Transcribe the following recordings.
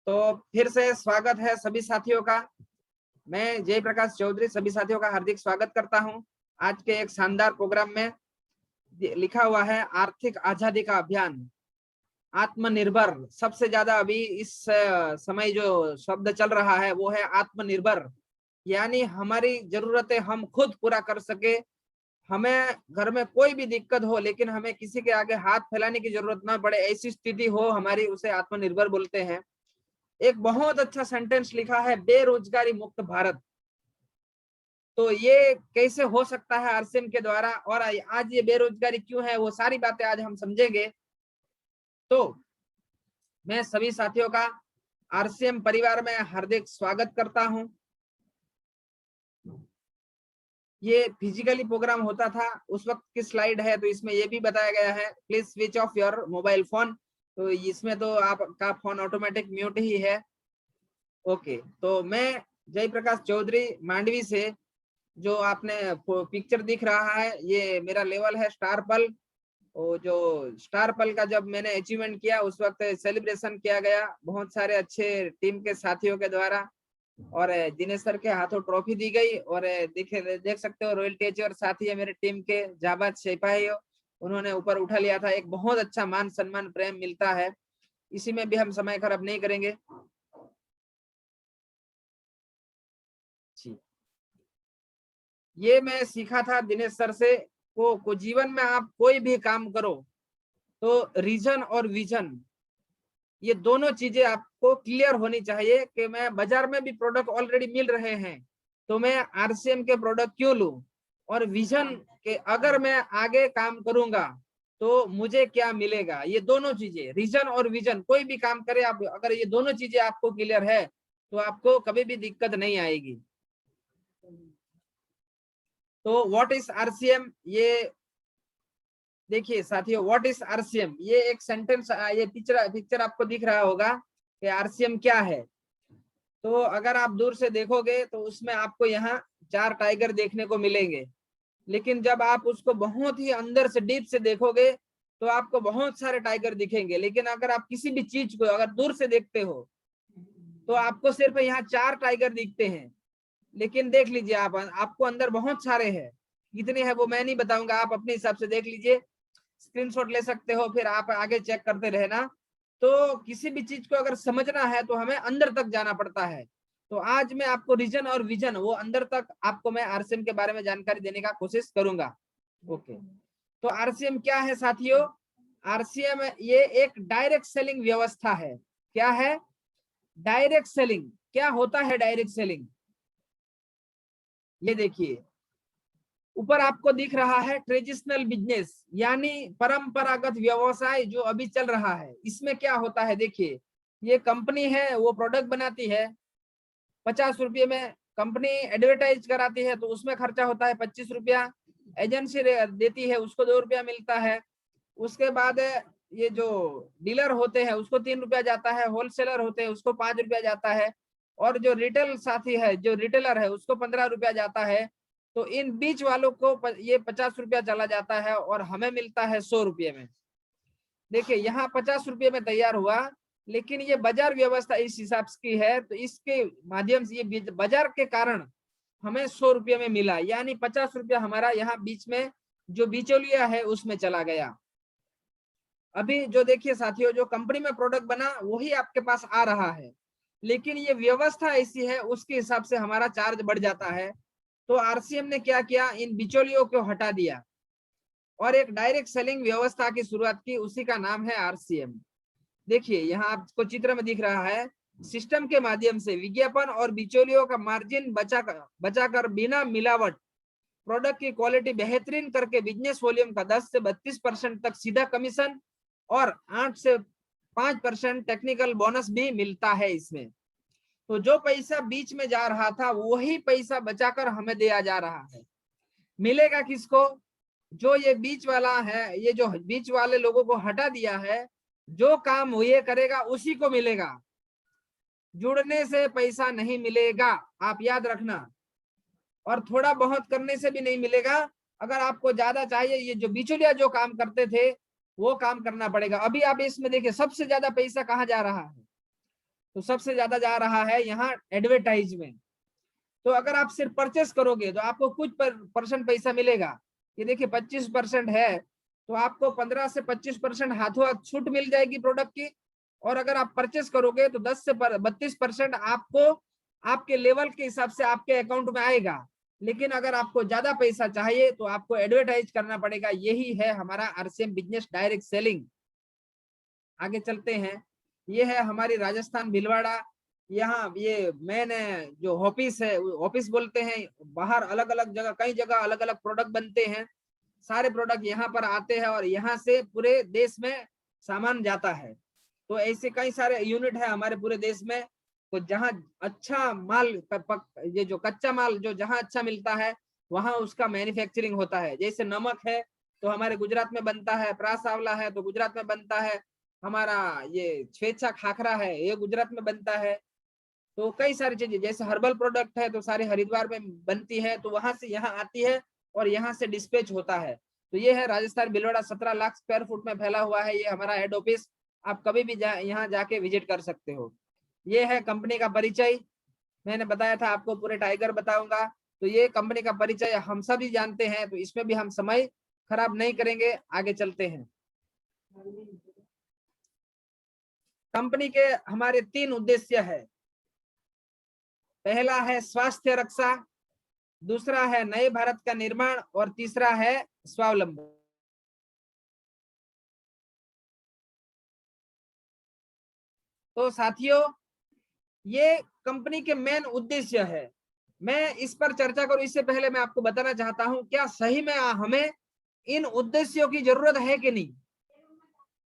तो फिर से स्वागत है सभी साथियों का। मैं जयप्रकाश चौधरी सभी साथियों का हार्दिक स्वागत करता हूं। आज के एक शानदार प्रोग्राम में लिखा हुआ है आर्थिक आजादी का अभियान, आत्मनिर्भर। सबसे ज्यादा अभी इस समय जो शब्द चल रहा है वो है आत्मनिर्भर, यानी हमारी जरूरतें हम खुद पूरा कर सके। हमें घर में कोई भी दिक्कत हो लेकिन हमें किसी के आगे हाथ फैलाने की जरूरत ना पड़े, ऐसी स्थिति हो हमारी, उसे आत्मनिर्भर बोलते हैं। एक बहुत अच्छा सेंटेंस लिखा है, बेरोजगारी मुक्त भारत। तो ये कैसे हो सकता है आरसीएम के द्वारा, और आज ये बेरोजगारी क्यों है, वो सारी बातें आज हम समझेंगे। तो मैं सभी साथियों का आरसीएम परिवार में हार्दिक स्वागत करता हूं। ये फिजिकली प्रोग्राम होता था उस वक्त की स्लाइड है, तो इसमें ये भी बताया गया है please switch off your mobile phone. तो इसमें तो आपका फोन ऑटोमेटिक म्यूट ही है। ओके, तो मैं जयप्रकाश चौधरी मांडवी से, जो आपने पिक्चर दिख रहा है ये मेरा लेवल है स्टार पल। और जो स्टार पल का जब मैंने अचीवमेंट किया उस वक्त सेलिब्रेशन किया गया बहुत सारे अच्छे टीम के साथियों के द्वारा, और दिनेश सर के हाथों ट्रॉफी दी गई। और देख सकते हो रॉयल टेची और साथी है मेरे टीम के जाबाज सिपाही, उन्होंने ऊपर उठा लिया था। एक बहुत अच्छा मान सम्मान प्रेम मिलता है, इसी में भी हम समय खराब नहीं करेंगे। ये मैं सीखा था दिनेश सर से, को जीवन में आप कोई भी काम करो तो रीजन और विजन, ये दोनों चीजें आपको क्लियर होनी चाहिए कि मैं बाजार में भी प्रोडक्ट ऑलरेडी मिल रहे हैं तो मैं आरसीएम के प्रोडक्ट क्यों लूं, और विजन के अगर मैं आगे काम करूंगा तो मुझे क्या मिलेगा। ये दोनों चीजें, रीजन और विजन, कोई भी काम करे आप, अगर ये दोनों चीजें आपको क्लियर है तो आपको कभी भी दिक्कत नहीं आएगी। तो व्हाट इज आरसीएम, ये देखिए साथियों, व्हाट इज आरसीएम, ये एक सेंटेंस, ये पिक्चर आपको दिख रहा होगा कि आरसीएम क्या है। तो अगर आप दूर से देखोगे तो उसमें आपको यहाँ 4 टाइगर देखने को मिलेंगे, लेकिन जब आप उसको बहुत ही अंदर से डीप से देखोगे तो आपको बहुत सारे टाइगर दिखेंगे। लेकिन अगर आप किसी भी चीज को अगर दूर से देखते हो तो आपको सिर्फ यहाँ 4 टाइगर दिखते हैं, लेकिन देख लीजिए आप, आपको अंदर बहुत सारे हैं। कितने हैं वो मैं नहीं बताऊंगा, आप अपने हिसाब से देख लीजिए, स्क्रीनशॉट ले सकते हो, फिर आप आगे चेक करते रहना। तो किसी भी चीज को अगर समझना है तो हमें अंदर तक जाना पड़ता है। तो आज मैं आपको रीजन और विजन, वो अंदर तक आपको मैं आरसीएम के बारे में जानकारी देने का कोशिश करूंगा। ओके, तो आरसीएम क्या है साथियों? आरसीएम ये एक डायरेक्ट सेलिंग व्यवस्था है। क्या है? Direct selling. क्या होता है डायरेक्ट सेलिंग? ये देखिए ऊपर आपको दिख रहा है ट्रेडिशनल बिजनेस, यानी परंपरागत व्यवसाय जो अभी चल रहा है। इसमें क्या होता है, देखिए ये कंपनी है वो प्रोडक्ट बनाती है, 50 रुपये में कंपनी एडवर्टाइज कराती है तो उसमें खर्चा होता है 25 रुपया, एजेंसी देती है उसको 2 रुपया मिलता है। उसके बाद ये जो डीलर होते हैं उसको 3 रुपया जाता है, होलसेलर होते हैं उसको 5 रुपया जाता है, और जो रिटेल साथी है, जो रिटेलर है, उसको 15 रुपया जाता है। तो इन बीच वालों को ये 50 रुपया चला जाता है और हमें मिलता है 100 रुपये में। देखिए यहाँ 50 रुपये में तैयार हुआ, लेकिन ये बाजार व्यवस्था इस हिसाब की है, तो इसके माध्यम से ये बाजार के कारण हमें 100 रुपये में मिला, यानी 50 रुपया हमारा यहाँ बीच में जो बिचौलिया है उसमें चला गया। अभी जो देखिए साथियों, जो कंपनी में प्रोडक्ट बना वही आपके पास आ रहा है, लेकिन ये व्यवस्था ऐसी है उसके हिसाब से हमारा चार्ज बढ़ जाता है। तो आरसीएम ने क्या किया, इन बिचौलियों को हटा दिया और एक डायरेक्ट सेलिंग व्यवस्था की शुरुआत की, उसी का नाम है आरसीएम। देखिए यहाँ आपको चित्र में दिख रहा है, सिस्टम के माध्यम से विज्ञापन और बिचौलियों का मार्जिन बचाकर बिना मिलावट प्रोडक्ट की क्वालिटी बेहतरीन करके बिजनेस वॉल्यूम का 10 से 32% तक सीधा कमीशन और 8 से 5% टेक्निकल बोनस भी मिलता है इसमें। तो जो पैसा बीच में जा रहा था वही पैसा बचाकर हमें दिया जा रहा है। मिलेगा किसको? जो ये बीच वाला है, ये जो बीच वाले लोगों को हटा दिया है, जो काम ये करेगा उसी को मिलेगा, जुड़ने से पैसा नहीं मिलेगा, आप याद रखना। और थोड़ा बहुत करने से भी नहीं मिलेगा, अगर आपको ज्यादा चाहिए, ये जो बिचौलिया जो काम करते थे वो काम करना पड़ेगा। अभी आप इसमें देखिए सबसे ज्यादा पैसा कहाँ जा रहा है, तो सबसे ज्यादा जा रहा है यहाँ एडवर्टाइजमेंट। तो अगर आप सिर्फ परचेस करोगे तो आपको कुछ परसेंट पैसा मिलेगा। ये देखिए 25% है, तो आपको 15 से 25% हाथों हाथ छूट मिल जाएगी प्रोडक्ट की। और अगर आप परचेस करोगे तो 10 से 32% आपको आपके लेवल के हिसाब से आपके अकाउंट में आएगा। लेकिन अगर आपको ज्यादा पैसा चाहिए तो आपको एडवर्टाइज करना पड़ेगा। यही है हमारा आरसीएम बिजनेस डायरेक्ट सेलिंग। आगे चलते हैं। ये है हमारी राजस्थान भीलवाड़ा। यहाँ ये मेन जो ऑफिस है, ऑफिस बोलते हैं। बाहर अलग अलग जगह, कई जगह अलग अलग प्रोडक्ट बनते हैं। सारे प्रोडक्ट यहाँ पर आते हैं और यहाँ से पूरे देश में सामान जाता है। तो ऐसे कई सारे यूनिट है हमारे पूरे देश में। तो जहाँ अच्छा माल, ये जो कच्चा माल जो जहाँ अच्छा मिलता है वहां उसका मैन्युफैक्चरिंग होता है। जैसे नमक है तो हमारे गुजरात में बनता है, प्रास आंवला है तो गुजरात में बनता है, हमारा ये स्वेच्छा खाखरा है ये गुजरात में बनता है। तो कई सारी चीजें, जैसे हर्बल प्रोडक्ट है तो सारे हरिद्वार में बनती है, तो वहां से यहाँ आती है और यहाँ से डिस्पैच होता है। तो ये है राजस्थान भीलवाड़ा, 17 लाख स्क्वायर फुट में फैला हुआ है ये हमारा हेड ऑफिस। आप कभी भी यहाँ जाके विजिट कर सकते हो। ये है कंपनी का परिचय। मैंने बताया था आपको पूरे टाइगर बताऊंगा। तो ये कंपनी का परिचय हम सभी जानते हैं, तो इसमें भी हम समय खराब नहीं करेंगे, आगे चलते हैं। कंपनी के हमारे 3 उद्देश्य है। पहला है स्वास्थ्य रक्षा, दूसरा है नए भारत का निर्माण और तीसरा है स्वावलंबन। तो साथियों, ये कंपनी के मेन उद्देश्य है। मैं इस पर चर्चा करूं इससे पहले मैं आपको बताना चाहता हूं, क्या सही में हमें इन उद्देश्यों की जरूरत है कि नहीं।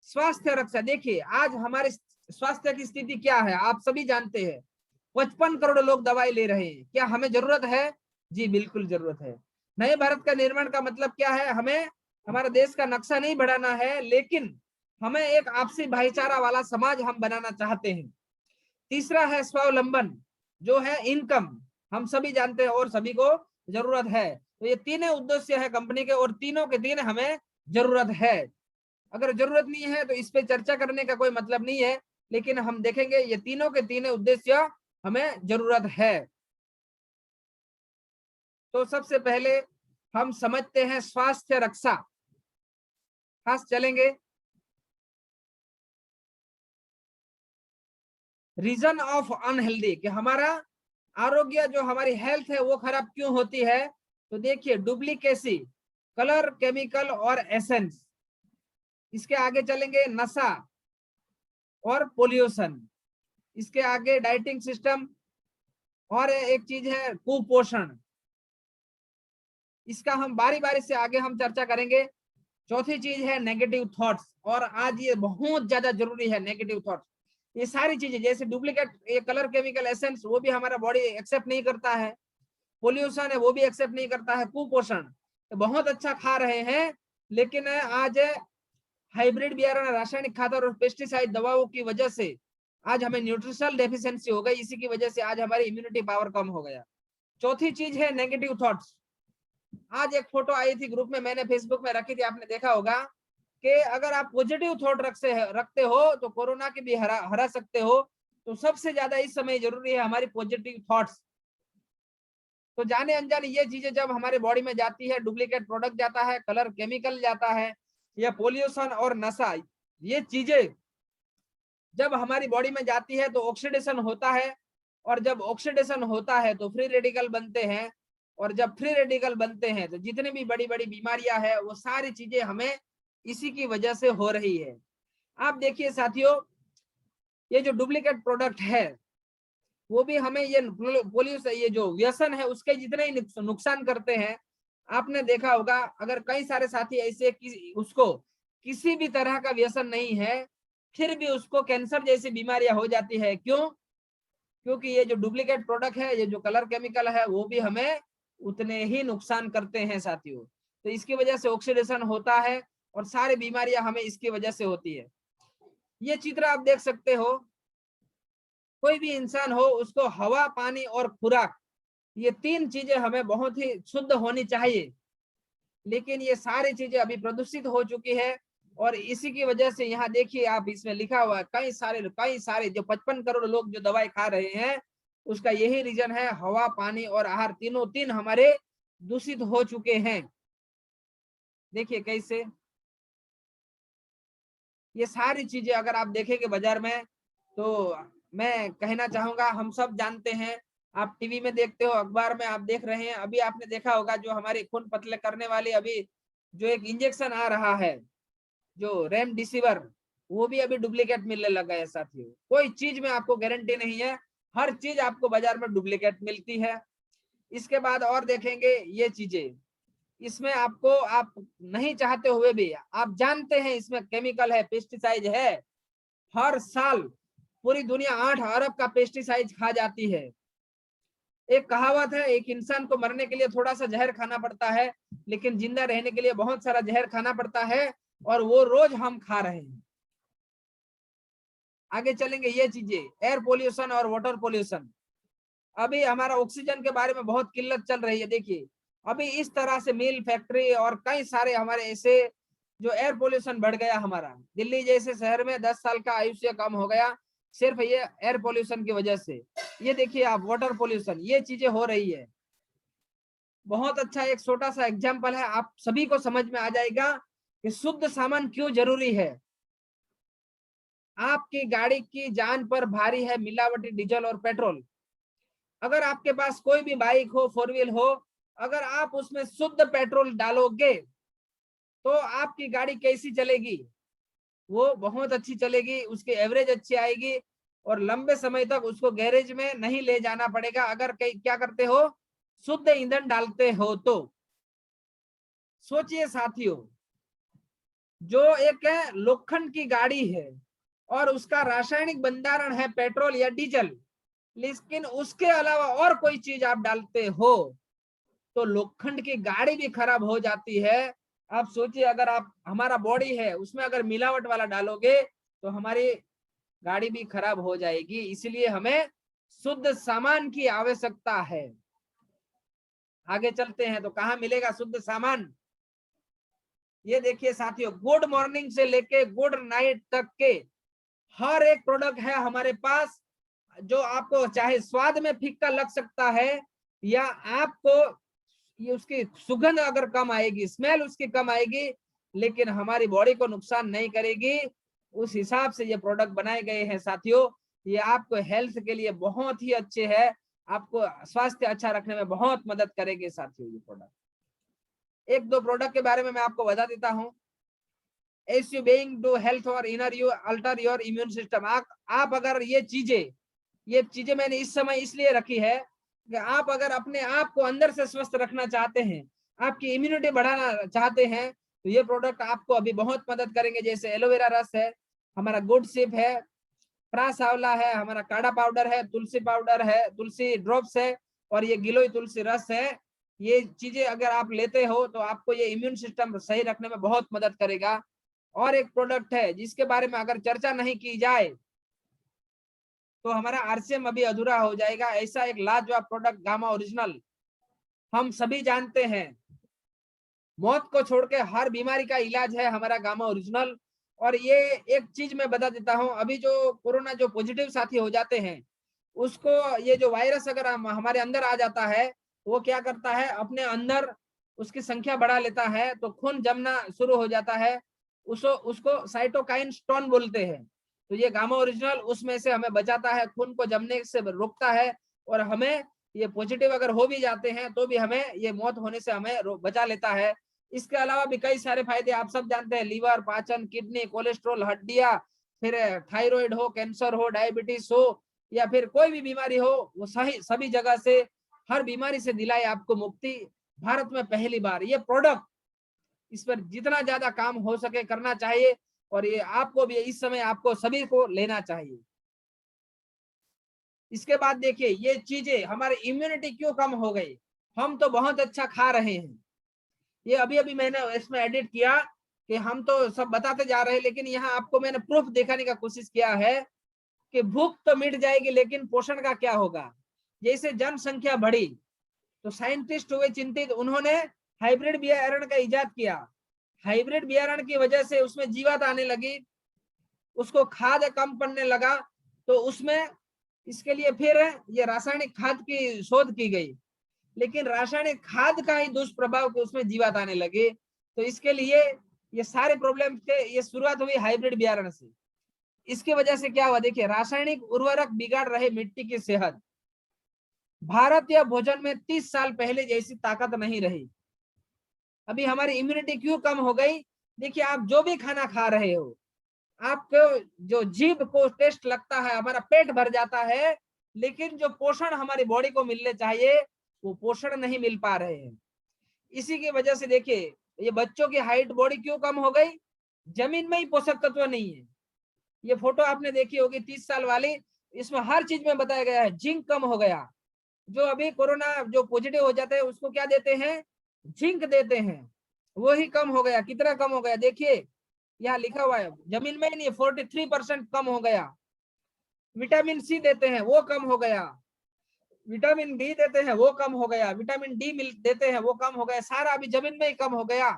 स्वास्थ्य रक्षा, देखिए आज हमारे स्वास्थ्य की स्थिति क्या है आप सभी जानते हैं। 55 करोड़ लोग दवाई ले रहे हैं। क्या हमें जरूरत है? जी बिल्कुल जरूरत है। नए भारत का निर्माण का मतलब क्या है? हमें हमारा देश का नक्शा नहीं बढ़ाना है, लेकिन हमें एक आपसी भाईचारा वाला समाज हम बनाना चाहते हैं। तीसरा है स्वावलंबन, जो है इनकम, हम सभी जानते हैं और सभी को जरूरत है। तो ये तीनों उद्देश्य है कंपनी के और तीनों के तीन हमें जरूरत है। अगर जरूरत नहीं है तो इस पे चर्चा करने का कोई मतलब नहीं है, लेकिन हम देखेंगे ये तीनों के तीनों उद्देश्य हमें जरूरत है। तो सबसे पहले हम समझते हैं स्वास्थ्य रक्षा, खास चलेंगे। रीजन ऑफ अनहेल्दी, कि हमारा आरोग्य जो हमारी हेल्थ है वो खराब क्यों होती है। तो देखिए डुप्लीकेसी, कलर, केमिकल और एसेंस। इसके आगे चलेंगे नशा और पोल्यूशन। इसके आगे डाइटिंग सिस्टम, और एक चीज है कुपोषण। इसका हम बारी बारी से आगे हम चर्चा करेंगे। चौथी चीज है नेगेटिव थॉट्स, और आज ये बहुत ज्यादा जरूरी है नेगेटिव थॉट्स। ये सारी चीजें जैसे डुप्लीकेट, ये कलर, केमिकल, एसेंस, वो भी हमारा बॉडी एक्सेप्ट नहीं करता है। पोल्यूशन है वो भी एक्सेप्ट नहीं करता है। कुपोषण, तो बहुत अच्छा खा रहे हैं लेकिन आज हाइब्रिड बियारण, रासायनिक खाद और पेस्टिसाइड दवाओं की वजह से आज हमें न्यूट्रिशनल डेफिशिएंसी हो गई। इसी की वजह से आज हमारी इम्यूनिटी पावर कम हो गया। चौथी चीज है नेगेटिव थॉट्स। आज एक फोटो आई थी ग्रुप में, मैंने फेसबुक में रखी थी, आपने देखा होगा कि अगर आप पॉजिटिव थॉट रखते हो तो कोरोना के भी हरा सकते हो। तो सबसे ज्यादा इस समय जरूरी है हमारी पॉजिटिव थॉट्स। तो जाने अनजाने ये चीजें जब हमारे बॉडी में जाती है, डुप्लीकेट प्रोडक्ट जाता है, कलर, केमिकल जाता है, या पोल्यूशन और नशा, ये चीजें जब हमारी बॉडी में जाती है तो ऑक्सीडेशन होता है, और जब ऑक्सीडेशन होता है तो फ्री रेडिकल बनते हैं, और जब फ्री रेडिकल बनते हैं तो जितनी भी बड़ी बड़ी बीमारियां हैं वो सारी चीजें हमें इसी की वजह से हो रही है। आप देखिए साथियों, ये जो डुप्लीकेट प्रोडक्ट है वो भी हमें ये पोल्यूशन, ये जो व्यसन है उसके जितने ही नुकसान करते हैं। आपने देखा होगा अगर कई सारे साथी ऐसे उसको किसी भी तरह का व्यसन नहीं है फिर भी उसको कैंसर जैसी बीमारियां हो जाती है। क्यों? क्योंकि ये जो डुप्लीकेट प्रोडक्ट है, ये जो कलर, केमिकल है, वो भी हमें उतने ही नुकसान करते हैं साथियों। तो इसकी वजह से ऑक्सीडेशन होता है और सारी बीमारियां हमें इसकी वजह से होती है। ये चित्र आप देख सकते हो, कोई भी इंसान हो उसको हवा, पानी और खुराक, ये 3 चीजें हमें बहुत ही शुद्ध होनी चाहिए, लेकिन ये सारी चीजें अभी प्रदूषित हो चुकी है। और इसी की वजह से यहाँ देखिए आप, इसमें लिखा हुआ है कई सारे जो 55 करोड़ लोग जो दवाई खा रहे हैं, उसका यही रीजन है, हवा, पानी और आहार तीन हमारे दूषित हो चुके हैं। देखिए कैसे ये सारी चीजें अगर आप देखेंगे बाजार में, तो मैं कहना चाहूंगा, हम सब जानते हैं, आप टीवी में देखते हो, अखबार में आप देख रहे हैं, अभी आपने देखा होगा जो हमारे खून पतले करने वाली अभी जो एक इंजेक्शन आ रहा है, जो रेमडेसिविर, वो भी अभी डुप्लीकेट मिलने लगा है साथियों। कोई चीज में आपको गारंटी नहीं है, हर चीज आपको बाजार में डुप्लीकेट मिलती है। इसके बाद और देखेंगे ये चीजें, इसमें आपको, आप नहीं चाहते हुए भी आप जानते हैं इसमें केमिकल है, पेस्टिसाइड है। हर साल पूरी दुनिया 8 अरब का पेस्टिसाइड खा जाती है। एक कहावत है, एक इंसान को मरने के लिए थोड़ा सा जहर खाना पड़ता है, लेकिन जिंदा रहने के लिए बहुत सारा जहर खाना पड़ता है, और वो रोज हम खा रहे हैं। आगे चलेंगे ये चीजें, एयर पोल्यूशन और वाटर पोल्यूशन। अभी हमारा ऑक्सीजन के बारे में बहुत किल्लत चल रही है। देखिए अभी इस तरह से मिल, फैक्ट्री और कई सारे हमारे ऐसे जो एयर पोल्यूशन बढ़ गया हमारा, दिल्ली जैसे शहर में 10 साल का आयुष्य कम हो गया सिर्फ ये एयर पोल्यूशन की वजह से। ये देखिए आप, वाटर पोल्यूशन, ये चीजें हो रही है। बहुत अच्छा एक छोटा सा एग्जाम्पल है, आप सभी को समझ में आ जाएगा कि शुद्ध सामान क्यों जरूरी है। आपकी गाड़ी की जान पर भारी है मिलावटी डीजल और पेट्रोल। अगर आपके पास कोई भी बाइक हो, 4 व्हील हो, अगर आप उसमें शुद्ध पेट्रोल डालोगे तो आपकी गाड़ी कैसी चलेगी? वो बहुत अच्छी चलेगी, उसकी एवरेज अच्छी आएगी, और लंबे समय तक उसको गैरेज में नहीं ले जाना पड़ेगा अगर क्या करते हो, शुद्ध ईंधन डालते हो तो। सोचिए साथियों, जो एक लोखंड की गाड़ी है और उसका रासायनिक भंडारण है पेट्रोल या डीजल, लेकिन उसके अलावा और कोई चीज आप डालते हो तो लोखंड की गाड़ी भी खराब हो जाती है। आप सोचिए, अगर आप, हमारा बॉडी है उसमें अगर मिलावट वाला डालोगे तो हमारी गाड़ी भी खराब हो जाएगी। इसलिए हमें शुद्ध सामान की आवश्यकता है। आगे चलते हैं तो कहाँ मिलेगा शुद्ध सामान? ये देखिए साथियों, गुड मॉर्निंग से लेके गुड नाइट तक के हर एक प्रोडक्ट है हमारे पास, जो आपको चाहे स्वाद में फीका लग सकता है, या आपको ये उसकी सुगंध अगर कम आएगी, स्मेल उसकी कम आएगी, लेकिन हमारी बॉडी को नुकसान नहीं करेगी। उस हिसाब से ये प्रोडक्ट बनाए गए हैं साथियों। ये आपको हेल्थ के लिए बहुत ही अच्छे है, आपको स्वास्थ्य अच्छा रखने में बहुत मदद करेंगे साथियों ये प्रोडक्ट। एक दो प्रोडक्ट के बारे में मैं आपको बता देता हूँ। As you being to health और inner you alter your immune system. आप अगर ये चीजें मैंने इस समय इसलिए रखी है कि आप अगर अपने आप को अंदर से स्वस्थ रखना चाहते हैं, आपकी इम्यूनिटी बढ़ाना चाहते हैं, तो ये प्रोडक्ट आपको अभी बहुत मदद करेंगे। जैसे एलोवेरा रस है, हमारा गुड सिप है, प्रास आंवला है, हमारा काढ़ा पाउडर है, तुलसी पाउडर है, तुलसी ड्रॉप्स है, और ये गिलोय तुलसी रस है। ये चीजें अगर आप लेते हो तो आपको ये इम्यून सिस्टम सही रखने में बहुत मदद करेगा। और एक प्रोडक्ट है जिसके बारे में अगर चर्चा नहीं की जाए तो हमारा आरसीएम अभी अधूरा हो जाएगा। ऐसा एक लाजवाब प्रोडक्ट गामा ओरिजिनल, हम सभी जानते हैं मौत को छोड़ के हर बीमारी का इलाज है हमारा गामा ओरिजिनल। और ये एक चीज मैं बता देता हूं, अभी जो कोरोना जो पॉजिटिव साथी हो जाते हैं, उसको ये जो वायरस अगर हमारे अंदर आ जाता है, वो क्या करता है, अपने अंदर उसकी संख्या बढ़ा लेता है, तो खून जमना शुरू हो जाता है। उसको साइटोकाइन स्टोन बोलते हैं। तो ये गामा ओरिजिनल उसमें से हमें बचाता है, खून को जमने से रोकता है, और हमें ये पॉजिटिव अगर हो भी जाते हैं तो भी हमें ये मौत होने से हमें बचा लेता है। इसके अलावा भी कई सारे फायदे आप सब जानते हैं, लीवर, पाचन, किडनी, कोलेस्ट्रॉल, हड्डियां, फिर थायराइड हो, कैंसर हो, डायबिटीज हो, या फिर कोई भी बीमारी हो, वो सभी जगह से हर बीमारी से दिलाए आपको मुक्ति। भारत में पहली बार ये प्रोडक्ट, इस पर जितना ज्यादा काम हो सके करना चाहिए, और ये आपको भी इस समय आपको सभी को लेना चाहिए। इसके बाद देखिए ये चीजें, हमारी इम्यूनिटी क्यों कम हो गई, हम तो बहुत अच्छा खा रहे हैं। ये अभी अभी मैंने इसमें एडिट किया कि हम तो सब बताते जा रहे हैं, लेकिन यहाँ आपको मैंने प्रूफ दिखाने का कोशिश किया है कि भूख तो मिट जाएगी, लेकिन पोषण का क्या होगा। जैसे जनसंख्या बढ़ी तो साइंटिस्ट हुए चिंतित, उन्होंने हाइब्रिड बियारण का इजाद किया। हाइब्रिड बियारण की वजह से उसमें जीवात आने लगी, उसको खाद कम पड़ने लगा, तो उसमें इसके लिए फिर ये रासायनिक खाद की शोध की गई, लेकिन रासायनिक खाद का ही दुष्प्रभाव के उसमें जीवात आने लगे। तो इसके लिए ये सारे प्रॉब्लम के ये शुरुआत हुई हाइब्रिड बियारण से। इसकी वजह से क्या हुआ, देखिए रासायनिक उर्वरक बिगाड़ रहे मिट्टी की सेहत। भारतीय भोजन में 30 साल पहले जैसी ताकत नहीं रही। अभी हमारी इम्यूनिटी क्यों कम हो गई, देखिए आप जो भी खाना खा रहे हो, आपको जो जीभ को टेस्ट लगता है, हमारा पेट भर जाता है, लेकिन जो पोषण हमारी बॉडी को मिलने चाहिए वो पोषण नहीं मिल पा रहे हैं। इसी की वजह से देखिए ये बच्चों की हाइट बॉडी क्यों कम हो गई, जमीन में ही पोषक तत्व नहीं है। ये फोटो आपने देखी होगी 30 साल वाली, इसमें हर चीज में बताया गया है जिंक कम हो गया। जो अभी कोरोना जो पॉजिटिव हो जाते हैं उसको क्या देते हैं, जिंक देते हैं, वो ही कम हो गया। कितना कम हो गया देखिए, यहाँ लिखा हुआ है, जमीन में ही नहीं, 43% कम हो गया। विटामिन सी देते हैं वो कम हो गया, विटामिन डी देते हैं वो कम हो गया, विटामिन डी मिल देते हैं वो कम हो गया, सारा अभी जमीन में ही कम हो गया।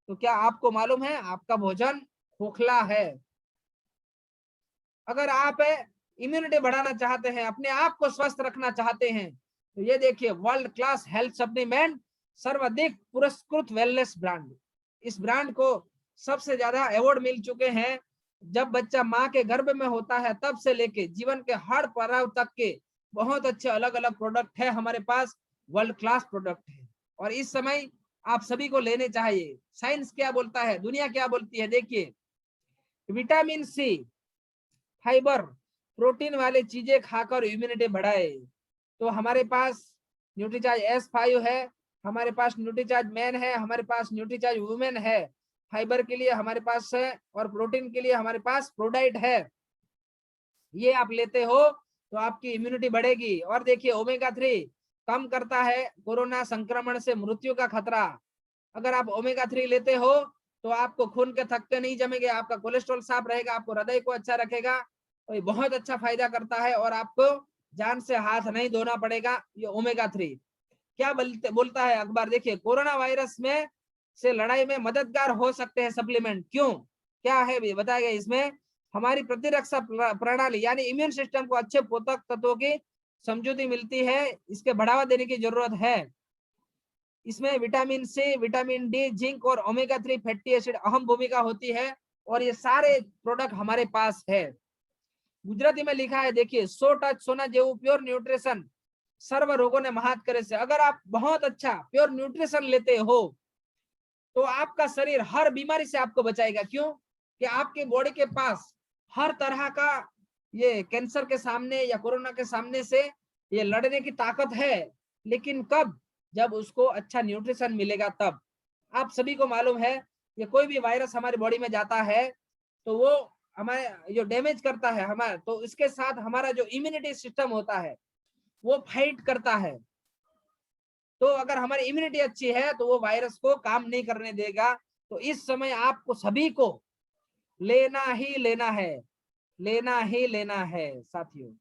तो क्या आपको मालूम है आपका भोजन खोखला है। अगर आप इम्यूनिटी बढ़ाना चाहते हैं, अपने आप को स्वस्थ रखना चाहते हैं, तो ये देखिए वर्ल्ड क्लास हेल्थ सप्लीमेंट, सर्वाधिक पुरस्कृत वेलनेस ब्रांड। इस ब्रांड को सबसे ज्यादा अवार्ड मिल चुके हैं। जब बच्चा माँ के गर्भ में होता है तब से लेके जीवन के हर पड़ाव तक के बहुत अच्छे अलग अलग प्रोडक्ट है हमारे पास, वर्ल्ड क्लास प्रोडक्ट है, और इस समय आप सभी को लेने चाहिए। साइंस क्या बोलता है, दुनिया क्या बोलती है, देखिए विटामिन सी, फाइबर, प्रोटीन वाले चीजें खाकर इम्यूनिटी बढ़ाए। तो हमारे पास न्यूट्रीचार्ज S5 है, हमारे पास न्यूट्रीचार्ज मैन है, हमारे पास न्यूट्रीचार्ज वुमेन है, फाइबर के लिए हमारे पास है, और प्रोटीन के लिए हमारे पास प्रोडाइट है। ये आप लेते हो तो आपकी इम्यूनिटी बढ़ेगी। और देखिए ओमेगा 3 कम करता है कोरोना संक्रमण से मृत्यु का खतरा। अगर आप ओमेगा 3 लेते हो तो आपको खून के थक्के नहीं जमेंगे, आपका कोलेस्ट्रॉल साफ रहेगा, आपको हृदय को अच्छा रखेगा, तो ये बहुत अच्छा फायदा करता है, और आपको जान से हाथ नहीं धोना पड़ेगा। ये ओमेगा 3 क्या बोलता है अखबार, देखिए कोरोना वायरस में से लड़ाई में मददगार हो सकते हैं सप्लीमेंट। क्यों, क्या है बताया गया इसमें, हमारी प्रतिरक्षा प्रणाली यानी इम्यून सिस्टम को अच्छे पोषक तत्वों की समझौती मिलती है, इसके बढ़ावा देने की जरूरत है। इसमें vitamin C, vitamin D, zinc और ओमेगा 3 फैटी एसिड अहम भूमिका होती है, और ये सारे प्रोडक्ट हमारे पास है। गुजराती में लिखा है देखिए 100 टच सोना जेवू प्योर न्यूट्रिशन सर्व रोगों ने महात करे से। अगर आप बहुत अच्छा प्योर न्यूट्रिशन लेते हो तो आपका शरीर हर बीमारी से आपको बचाएगा। क्यों, कि आपके बॉडी के पास हर तरह का ये कैंसर के सामने या कोरोना के सामने से ये लड़ने की ताकत है, लेकिन कब, जब उसको अच्छा न्यूट्रिशन मिलेगा तब। आप सभी को मालूम है ये कोई भी वायरस हमारी बॉडी में जाता है तो वो हमारे जो डैमेज करता है हमारा, तो इसके साथ हमारा जो इम्यूनिटी सिस्टम होता है वो फाइट करता है। तो अगर हमारी इम्यूनिटी अच्छी है तो वो वायरस को काम नहीं करने देगा। तो इस समय आपको सभी को लेना ही लेना है, लेना ही लेना है साथियों।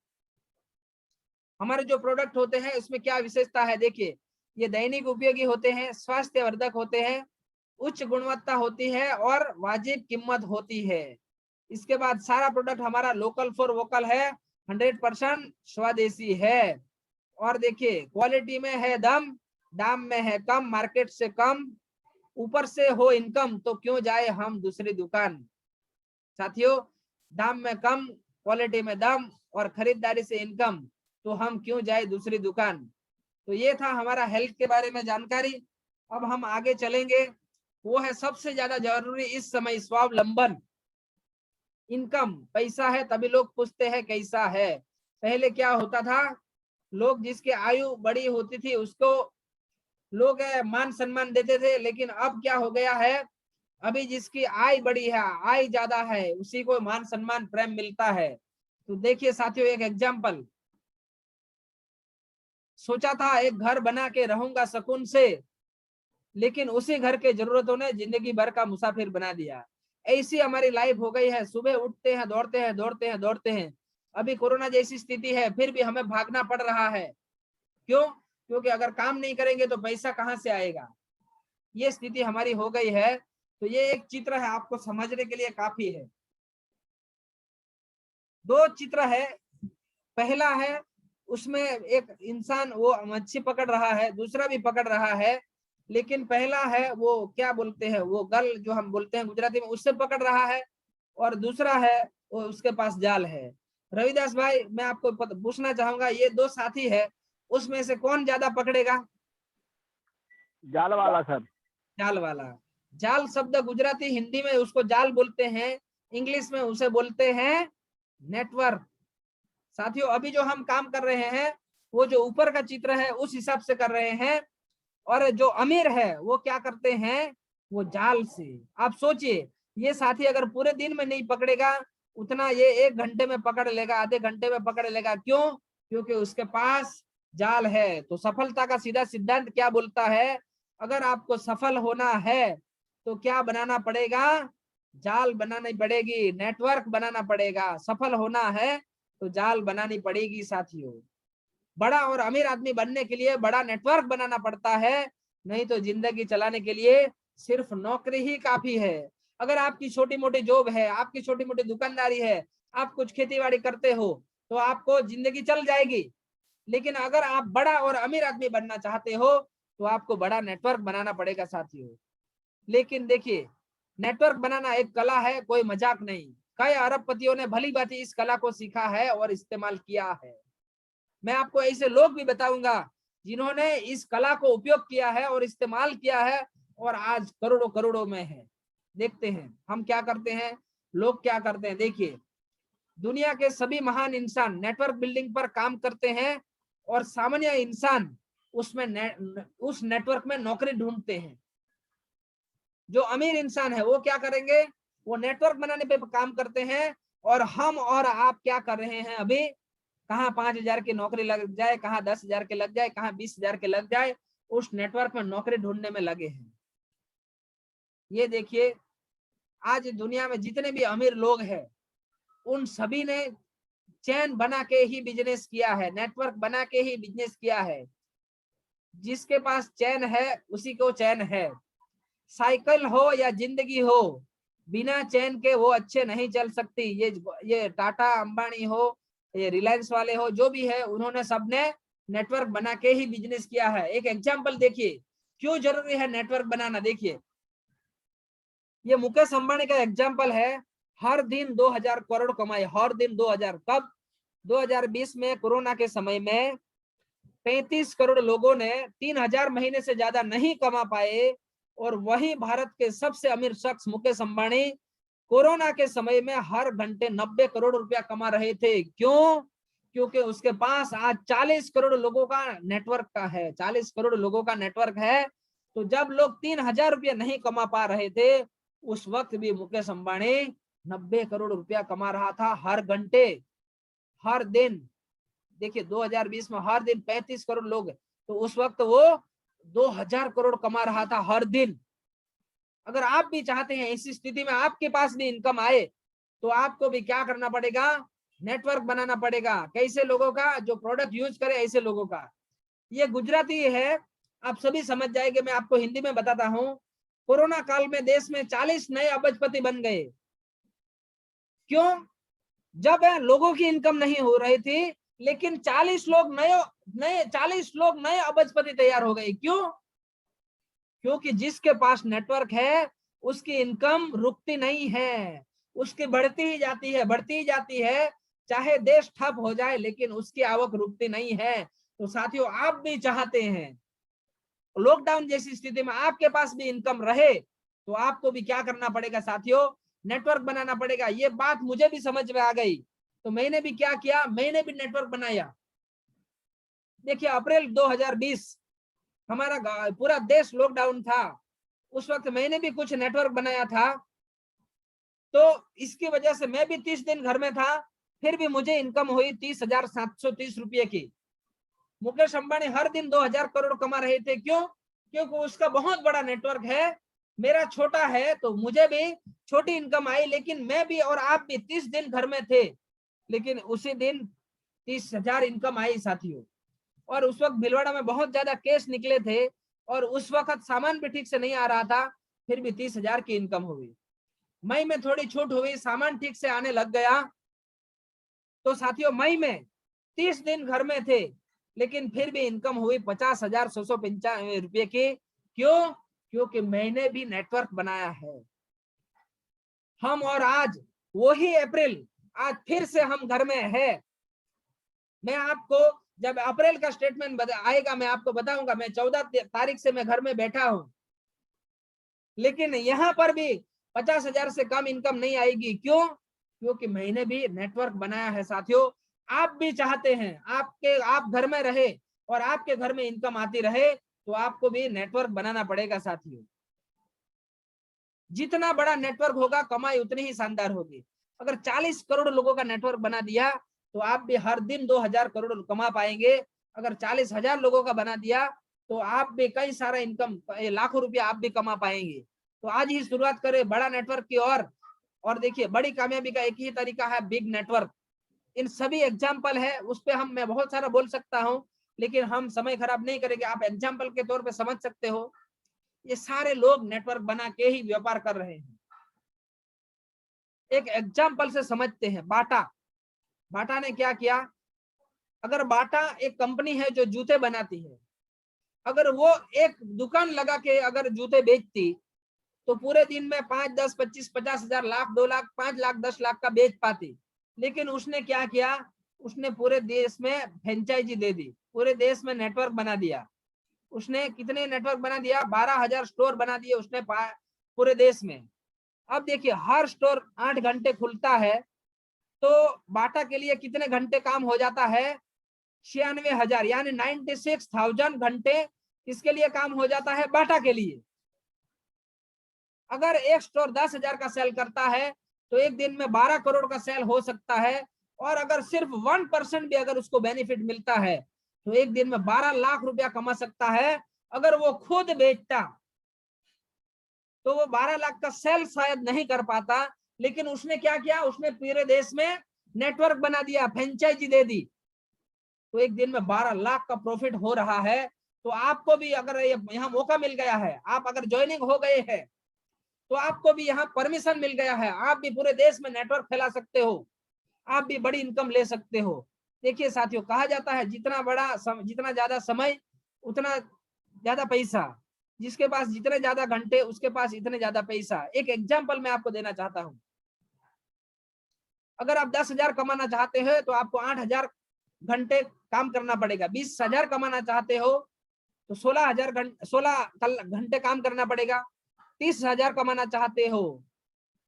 हमारे जो प्रोडक्ट होते हैं उसमें क्या विशेषता है, देखिए ये दैनिक उपयोगी होते हैं, स्वास्थ्यवर्धक होते हैं, उच्च गुणवत्ता होती है और वाजिब कीमत होती है। इसके बाद सारा प्रोडक्ट हमारा लोकल फॉर वोकल है, 100% स्वदेशी है। और देखिए क्वालिटी में है दम, दाम में है कम, मार्केट से कम, ऊपर से हो इनकम तो क्यों जाए हम दूसरी दुकान। साथियों दाम में कम, क्वालिटी में दम और खरीदारी से इनकम, तो हम क्यों जाए दूसरी दुकान। तो ये था हमारा हेल्थ के बारे में जानकारी। अब हम आगे चलेंगे, वो है सबसे ज्यादा जरूरी इस समय स्वावलंबन। इनकम, पैसा है तभी लोग पूछते हैं कैसा है। पहले क्या होता था, लोग जिसकी आयु बड़ी होती थी उसको लोग मान सम्मान देते थे, लेकिन अब क्या हो गया है, अभी जिसकी आय बड़ी है, आय ज्यादा है, उसी को मान सम्मान प्रेम मिलता है। तो देखिए साथियों एक एग्जांपल, सोचा था एक घर बना के रहूंगा सुकून से, लेकिन उसी घर के जरूरतों ने जिंदगी भर का मुसाफिर बना दिया। ऐसी हमारी लाइफ हो गई है, सुबह उठते हैं दौड़ते हैं दौड़ते हैं दौड़ते हैं। अभी कोरोना जैसी स्थिति है फिर भी हमें भागना पड़ रहा है। क्यों, क्योंकि अगर काम नहीं करेंगे तो पैसा कहां से आएगा, ये स्थिति हमारी हो गई है। तो ये एक चित्र है, आपको समझने के लिए काफी है। दो चित्र है, पहला है उसमें एक इंसान वो मच्छी पकड़ रहा है, दूसरा भी पकड़ रहा है, लेकिन पहला है वो क्या बोलते हैं, वो गल जो हम बोलते हैं गुजराती में, उससे पकड़ रहा है, और दूसरा है वो उसके पास जाल है। रविदास भाई, मैं आपको पूछना चाहूंगा, ये दो साथी है, उसमें से कौन ज्यादा पकड़ेगा? जाल वाला सर। जाल वाला। जाल शब्द गुजराती हिंदी में उसको जाल बोलते हैं, इंग्लिश में उसे बोलते हैं नेटवर्क। साथियों, अभी जो हम काम कर रहे हैं वो जो ऊपर का चित्र है उस हिसाब से कर रहे हैं, और जो अमीर है वो क्या करते हैं, वो जाल से। आप सोचिए, ये साथी अगर पूरे दिन में नहीं पकड़ेगा उतना ये 1 घंटे में पकड़ लेगा, आधे घंटे में पकड़ लेगा। क्यों? क्योंकि उसके पास जाल है। तो सफलता का सीधा सिद्धांत क्या बोलता है, अगर आपको सफल होना है तो क्या बनाना पड़ेगा, जाल बनानी पड़ेगी, नेटवर्क बनाना पड़ेगा। सफल होना है तो जाल बनानी पड़ेगी साथियों। बड़ा और अमीर आदमी बनने के लिए बड़ा नेटवर्क बनाना पड़ता है, नहीं तो जिंदगी चलाने के लिए सिर्फ नौकरी ही काफी है। अगर आपकी छोटी मोटी जॉब है, आपकी छोटी मोटी दुकानदारी है, आप कुछ खेती बाड़ी करते हो तो आपको जिंदगी चल जाएगी। लेकिन अगर आप बड़ा और अमीर आदमी बनना चाहते हो तो आपको बड़ा नेटवर्क बनाना पड़ेगा साथियों। लेकिन देखिए, नेटवर्क बनाना एक कला है, कोई मजाक नहीं। कई अरबपतियों ने भली भांति इस कला को सीखा है और इस्तेमाल किया है। मैं आपको ऐसे लोग भी बताऊंगा जिन्होंने इस कला को उपयोग किया है और इस्तेमाल किया है, और आज करोड़ों करोड़ों में है। देखते हैं हम क्या करते हैं, लोग क्या करते हैं। देखिए, दुनिया के सभी महान इंसान नेटवर्क बिल्डिंग पर काम करते हैं, और सामान्य इंसान उसमें उस नेटवर्क में नौकरी ढूंढते हैं। जो अमीर इंसान है वो क्या करेंगे, वो नेटवर्क बनाने पे काम करते हैं, और हम और आप क्या कर रहे हैं अभी, कहाँ 5,000 की नौकरी लग जाए, कहाँ 10,000 के लग जाए, कहाँ 20,000 के लग जाए, उस नेटवर्क में नौकरी ढूंढने में लगे हैं। ये देखिए, आज दुनिया में जितने भी अमीर लोग हैं उन सभी ने चैन बना के ही बिजनेस किया है, नेटवर्क बना के ही बिजनेस किया है। जिसके पास चैन है उसी को चैन है। साइकिल हो या जिंदगी हो, बिना चैन के वो अच्छे नहीं चल सकती। ये टाटा अंबानी हो, ये रिलायंस वाले हो, जो भी है, उन्होंने सबने नेटवर्क बना के ही बिजनेस किया है। एक एग्जांपल देखिए, क्यों जरूरी है नेटवर्क बनाना। देखिए, ये मुकेश अंबानी का एग्जांपल है। हर दिन 2,000 करोड़ कमाए, हर दिन 2,000। कब? 2020 में कोरोना के समय में 35 करोड़ लोगों ने 3,000 महीने से ज्यादा नहीं कमा पाए, और वही भारत के सबसे अमीर शख्स मुकेश अंबानी कोरोना के समय में हर घंटे 90 करोड़ रुपया कमा रहे थे। क्यों? क्योंकि उसके पास आज 40 करोड़ लोगों का नेटवर्क का है, 40 करोड़ लोगों का नेटवर्क है। तो जब लोग 3,000 रुपया नहीं कमा पा रहे थे, उस वक्त भी मुकेश अंबानी 90 करोड़ रुपया कमा रहा था हर घंटे, हर दिन। देखिए, 2020 में हर दिन 35 करोड़ लोग, तो उस वक्त वो 2,000 करोड़ कमा रहा था हर दिन। अगर आप भी चाहते हैं इसी स्थिति में आपके पास भी इनकम आए, तो आपको भी क्या करना पड़ेगा, नेटवर्क बनाना पड़ेगा। कैसे लोगों का, जो प्रोडक्ट यूज करे ऐसे लोगों का। ये गुजराती है, आप सभी समझ जाएंगे, मैं आपको हिंदी में बताता हूँ। कोरोना काल में देश में 40 नए अरबपति बन गए। क्यों? जब लोगों की इनकम नहीं हो रही थी, लेकिन 40 लोग नए अरबपति तैयार हो गए। क्यों? क्योंकि जिसके पास नेटवर्क है उसकी इनकम रुकती नहीं है, उसकी बढ़ती ही जाती है, बढ़ती ही जाती है। चाहे देश ठप हो जाए लेकिन उसकी आवक रुकती नहीं है। तो साथियों, आप भी चाहते हैं लॉकडाउन जैसी स्थिति में आपके पास भी इनकम रहे, तो आपको भी क्या करना पड़ेगा साथियों, नेटवर्क बनाना पड़ेगा। ये बात मुझे भी समझ में आ गई, तो मैंने भी क्या किया, मैंने भी नेटवर्क बनाया। देखिए, अप्रैल 2020 हमारा पूरा देश लॉकडाउन था, उस वक्त मैंने भी कुछ नेटवर्क बनाया था। तो इसकी वजह से मैं भी 30 दिन घर में था, फिर भी मुझे इनकम हुई 30,730 रुपये की। मुकेश अंबानी हर दिन 2,000 करोड़ कमा रहे थे। क्यों? क्योंकि उसका बहुत बड़ा नेटवर्क है, मेरा छोटा है, तो मुझे भी छोटी इनकम आई। लेकिन मैं भी और आप भी 30 दिन घर में थे, लेकिन उसी दिन 30,000 इनकम आई साथियों। और उस वक्त भिलवाड़ा में बहुत ज्यादा केस निकले थे, और उस वक्त सामान भी ठीक से नहीं आ रहा था। फिर भी 30,000 की इनकम हो गई। मई में थोड़ी छूट हुई, सामान ठीक से आने लग गया, तो साथियों मई में 30 दिन घर में थे, लेकिन फिर भी इनकम हुई 50,695 रुपये की। क्यों? क्योंकि मैंने भी नेटवर्क बनाया है। हम और आज वही अप्रैल, आज फिर से हम घर में है। मैं आपको जब अप्रैल का स्टेटमेंट आएगा मैं आपको बताऊंगा। मैं 14 तारीख से मैं घर में बैठा हूं, लेकिन यहां पर भी 50,000 से कम इनकम नहीं आएगी। क्यों? क्योंकि मैंने भी नेटवर्क बनाया है। साथियों आप भी चाहते हैं आप घर में रहे और आपके घर में इनकम आती रहे, तो आपको भी नेटवर्क बनाना पड़ेगा। साथियों जितना बड़ा नेटवर्क होगा कमाई उतनी ही शानदार होगी। अगर 40 करोड़ लोगों का नेटवर्क बना दिया तो आप भी हर दिन 2,000 करोड़ कमा पाएंगे। अगर 40,000 लोगों का बना दिया तो आप भी कई सारा इनकम, लाखों रुपया आप भी कमा पाएंगे। तो आज ही शुरुआत करें बड़ा नेटवर्क की और देखिए बड़ी कामयाबी का एक ही तरीका है, बिग नेटवर्क। इन सभी एग्जाम्पल है, उस पर मैं बहुत सारा बोल सकता हूँ, लेकिन हम समय खराब नहीं करेंगे। आप एग्जाम्पल के तौर पे समझ सकते हो। ये सारे लोग नेटवर्क बना के ही व्यापार कर रहे हैं। एक एग्जाम्पल से समझते हैं। बाटा ने क्या किया? अगर बाटा एक कंपनी है जो जूते बनाती है, अगर वो एक दुकान लगा के अगर जूते बेचती तो पूरे दिन में 5, 10, 25, 50,000, लाख, 2 लाख, 5 लाख, 10 लाख का बेच पाती। लेकिन उसने क्या किया? उसने पूरे देश में फ्रेंचाइजी दे दी, पूरे देश में नेटवर्क बना दिया। उसने कितने नेटवर्क बना दिया? 12,000 स्टोर बना दिए उसने पूरे देश में। अब देखिए हर स्टोर 8 घंटे खुलता है, तो बाटा के लिए कितने घंटे काम हो जाता है? 96,000, यानी 96,000 घंटे किसके लिए काम हो जाता है? बाटा के लिए। अगर एक स्टोर 10,000 का सेल करता है तो एक दिन में 12 करोड़ का सेल हो सकता है। और अगर सिर्फ 1% भी अगर उसको बेनिफिट मिलता है तो एक दिन में 12 लाख रुपया कमा सकता है। अगर वो खुद बेचता तो वो 12 लाख का सेल शायद नहीं कर पाता, लेकिन उसने क्या किया? उसने पूरे देश में नेटवर्क बना दिया, फ्रेंचाइजी दे दी, तो एक दिन में 12 लाख का प्रॉफिट हो रहा है। तो आपको भी अगर यहाँ मौका मिल गया है, आप अगर ज्वाइनिंग हो गए हैं, तो आपको भी यहाँ परमिशन मिल गया है, आप भी पूरे देश में नेटवर्क फैला सकते हो, आप भी बड़ी इनकम ले सकते हो। देखिए साथियों कहा जाता है जितना ज्यादा समय उतना ज्यादा पैसा, जिसके पास जितने ज्यादा घंटे उसके पास इतने ज्यादा पैसा। एक एग्जाम्पल मैं आपको देना चाहता हूँ। अगर आप 10,000 कमाना चाहते हो तो आपको 8,000 घंटे काम करना पड़ेगा। 20,000 कमाना चाहते हो तो 16 घंटे काम करना पड़ेगा। 30,000 कमाना चाहते हो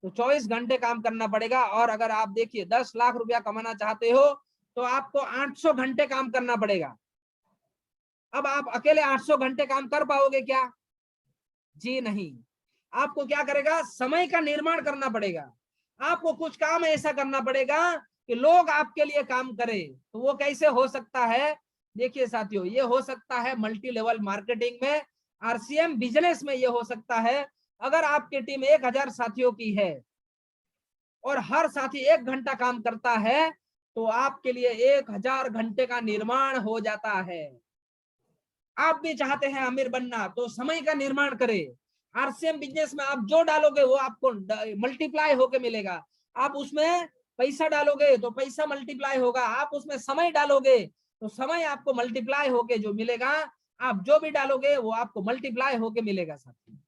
तो 24 घंटे काम करना पड़ेगा। और अगर आप देखिए 10 लाख रुपया कमाना चाहते हो तो आपको 800 घंटे काम करना पड़ेगा। अब आप अकेले 800 घंटे काम कर पाओगे क्या? जी नहीं। आपको क्या करेगा? समय का निर्माण करना पड़ेगा। आपको कुछ काम ऐसा करना पड़ेगा कि लोग आपके लिए काम करें। तो वो कैसे हो सकता है? देखिए साथियों ये हो सकता है मल्टी लेवल मार्केटिंग में, आरसीएम बिजनेस में ये हो सकता है। अगर आपकी टीम 1,000 साथियों की है और हर साथी 1 घंटा काम करता है तो आपके लिए 1,000 घंटे का निर्माण हो जाता है। आप भी चाहते हैं अमीर बनना तो समय का निर्माण करें। आरसीएम बिजनेस में आप जो डालोगे वो आपको मल्टीप्लाई होके मिलेगा। आप उसमें पैसा डालोगे तो पैसा मल्टीप्लाई होगा, आप उसमें समय डालोगे तो समय आपको मल्टीप्लाई होके जो मिलेगा। आप जो भी डालोगे वो आपको मल्टीप्लाई होके मिलेगा। साथियों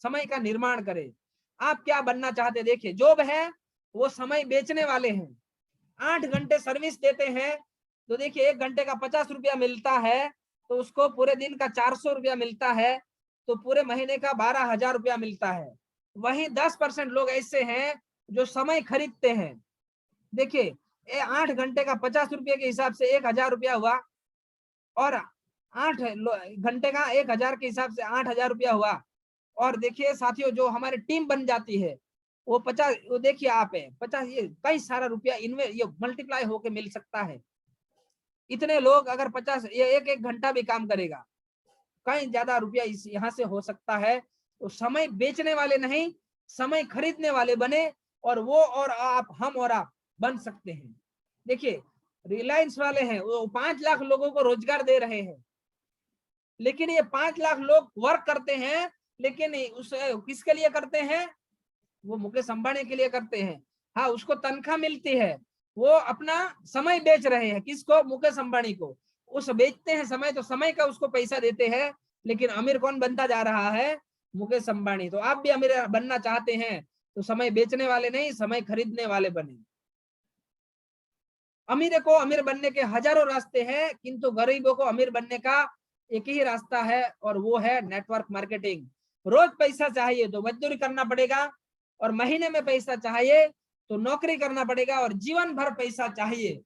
समय का निर्माण करें। आप क्या बनना चाहते? देखिए जॉब है वो समय बेचने वाले हैं। 8 घंटे सर्विस देते हैं तो देखिए 1 घंटे का 50 रुपया मिलता है, तो उसको पूरे दिन का 400 रुपया मिलता है, तो पूरे महीने का 12,000 रुपया मिलता है। वहीं 10% लोग ऐसे हैं जो समय खरीदते हैं। देखिए 8 घंटे का 50 रुपये के हिसाब से 1,000 रुपया हुआ, और 8 घंटे का 1,000 के हिसाब से 8,000 रुपया हुआ। और देखिए साथियों जो हमारी टीम बन जाती है वो 50, वो देखिए आप है 50, ये कई सारा रुपया इनमें ये मल्टीप्लाई होके मिल सकता है। इतने लोग अगर 50 ये एक घंटा भी काम करेगा, कहीं ज्यादा रुपया इस यहाँ से हो सकता है। तो समय बेचने वाले नहीं, समय खरीदने वाले बने, और वो और आप, हम और आप बन सकते हैं। देखिए रिलायंस वाले हैं वो 5 लाख लोगों को रोजगार दे रहे हैं, लेकिन ये 5 लाख लोग वर्क करते हैं लेकिन उस किसके लिए करते हैं? वो मुकेश अंबानी के लिए करते हैं। हाँ, उसको तनख्वाह मिलती है, वो अपना समय बेच रहे हैं। किसको? मुकेश अंबानी को। उस बेचते हैं समय, तो समय का उसको पैसा देते हैं। लेकिन अमीर कौन बनता जा रहा है? मुकेश अंबानी। तो आप भी अमीर बनना चाहते हैं तो समय बेचने वाले नहीं, समय खरीदने वाले बने। अमीर को अमीर बनने के हजारों रास्ते हैं, किंतु गरीबों को अमीर बनने का एक ही रास्ता है, और वो है नेटवर्क मार्केटिंग। रोज पैसा चाहिए तो मजदूरी करना पड़ेगा, और महीने में पैसा चाहिए तो नौकरी करना पड़ेगा, और जीवन भर पैसा चाहिए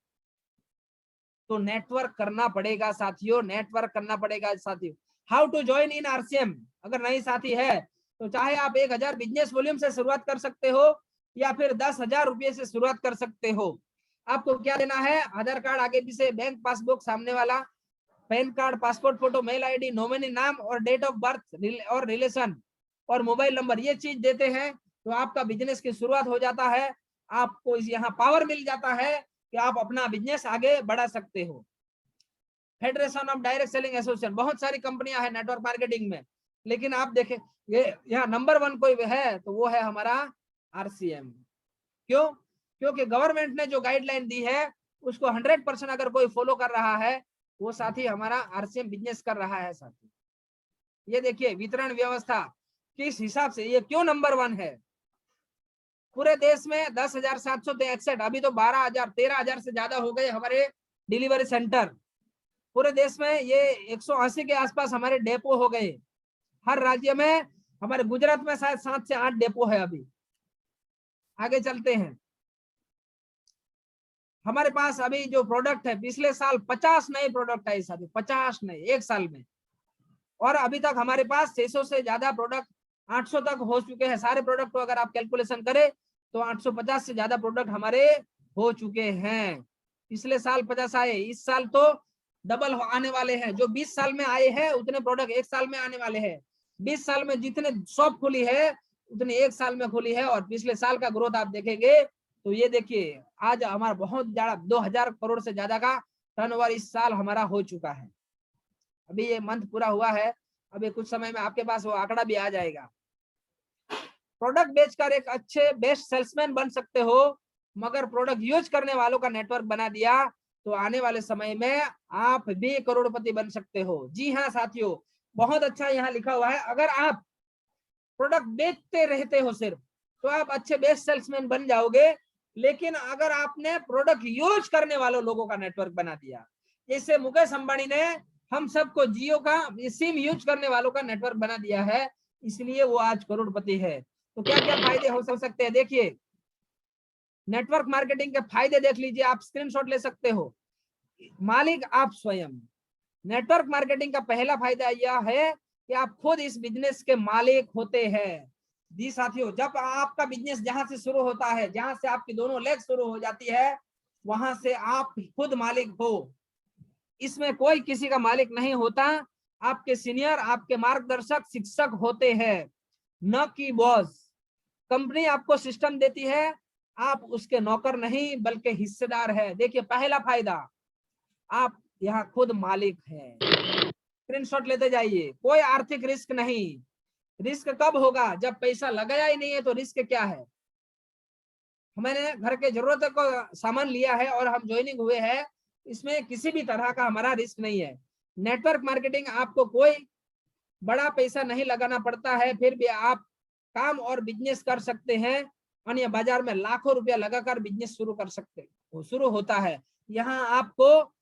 तो नेटवर्क करना पड़ेगा साथियों, नेटवर्क करना पड़ेगा साथियों। How to join in RCM? अगर नहीं साथी है तो चाहे आप 1000 बिजनेस वॉल्यूम से शुरुआत कर सकते हो, या फिर 10,000 रुपये से शुरुआत कर सकते हो। आपको क्या लेना है? आधार कार्ड आगे पीछे, बैंक पासबुक सामने वाला, PAN card, passport photo, mail ID, nominee नाम और डेट ऑफ बर्थ और रिलेशन और मोबाइल नंबर, ये चीज देते हैं तो आपका बिजनेस की शुरुआत हो जाता है। आपको यहाँ पावर मिल जाता है कि आप अपना बिजनेस आगे बढ़ा सकते हो। Federation of direct selling association, बहुत सारी कंपनियां हैं नेटवर्क मार्केटिंग में, लेकिन आप देखें ये यहाँ नंबर 1 कोई है तो वो है हमारा आरसीएम। क्यों? क्योंकि गवर्नमेंट ने जो गाइडलाइन दी है उसको 100% अगर कोई फॉलो कर रहा है, वो साथी हमारा आरसीएम बिजनेस कर रहा है साथी। ये देखिए वितरण व्यवस्था किस हिसाब से, ये क्यों नंबर 1 है? पूरे देश में 10,763, अभी तो 12,000 13,000 से ज्यादा हो गए हमारे डिलीवरी सेंटर। पूरे देश में ये 180 के आसपास हमारे डेपो हो गए। हर राज्य में, हमारे गुजरात में शायद 7 से 8 डेपो है अभी। आगे चलते हैं। हमारे पास अभी जो प्रोडक्ट है, पिछले साल 50 नए प्रोडक्ट आए साथी, 50 नए एक साल में। और अभी तक हमारे पास 600 से ज्यादा प्रोडक्ट, 800 तक हो चुके हैं। सारे प्रोडक्ट को अगर आप कैलकुलेशन करें तो 850 से ज्यादा प्रोडक्ट हमारे हो चुके हैं। पिछले साल 50 आए, इस साल तो डबल आने वाले हैं। जो 20 साल में आए हैं उतने प्रोडक्ट एक साल में आने वाले हैं। 20 साल में जितने शॉप खुली है उतनी एक साल में खुली है। और पिछले साल का ग्रोथ आप देखेंगे तो ये देखिए, आज हमारा बहुत ज्यादा 2000 करोड़ से ज्यादा का टर्नओवर इस साल हमारा हो चुका है। अभी ये मंथ पूरा हुआ है, अभी कुछ समय में आपके पास वो आंकड़ा भी आ जाएगा। प्रोडक्ट बेचकर एक अच्छे बेस्ट सेल्समैन बन सकते हो, मगर प्रोडक्ट यूज करने वालों का नेटवर्क बना दिया तो आने वाले समय में आप भी करोड़पति बन सकते हो। जी हाँ साथियों, बहुत अच्छा यहाँ लिखा हुआ है, अगर आप प्रोडक्ट बेचते रहते हो सिर्फ तो आप अच्छे बेस्ट सेल्समैन बन जाओगे। लेकिन अगर आपने प्रोडक्ट यूज करने वालों लोगों का नेटवर्क बना दिया, जैसे मुकेश अंबानी ने हम सबको जियो का सिम यूज करने वालों का नेटवर्क बना दिया है, इसलिए वो आज करोड़पति है। तो क्या क्या फायदे हो सकते हैं? देखिए, नेटवर्क मार्केटिंग के फायदे देख लीजिए, आप स्क्रीनशॉट ले सकते हो। मालिक आप स्वयं। नेटवर्क मार्केटिंग का पहला फायदा यह है कि आप खुद इस बिजनेस के मालिक होते हैं। जी साथियों, जब आपका बिजनेस जहां से शुरू होता है, जहां से आपकी दोनों लेग शुरू हो जाती है, वहां से आप खुद मालिक हो। इसमें कोई किसी का मालिक नहीं होता। आपके सीनियर, आपके मार्गदर्शक, शिक्षक होते हैं, न कि बॉस। कंपनी आपको सिस्टम देती है, आप उसके नौकर नहीं बल्कि हिस्सेदार है। देखिए पहला फायदा, आप यहाँ खुद मालिक हैं। स्क्रीनशॉट लेते जाइए। कोई आर्थिक रिस्क नहीं। रिस्क कब होगा? जब पैसा लगाया ही नहीं है तो रिस्क क्या है? मैंने घर के जरूरत को सामान लिया है और हम ज्वाइनिंग हुए हैं, इसमें किसी भी तरह का हमारा रिस्क नहीं है। नेटवर्क मार्केटिंग आपको कोई बड़ा पैसा नहीं लगाना पड़ता है, फिर भी आप काम और बिजनेस कर सकते हैं। अन्य बाजार में लाखों रुपया लगाकर बिजनेस शुरू कर सकते हो, शुरू होता है। यहाँ आपको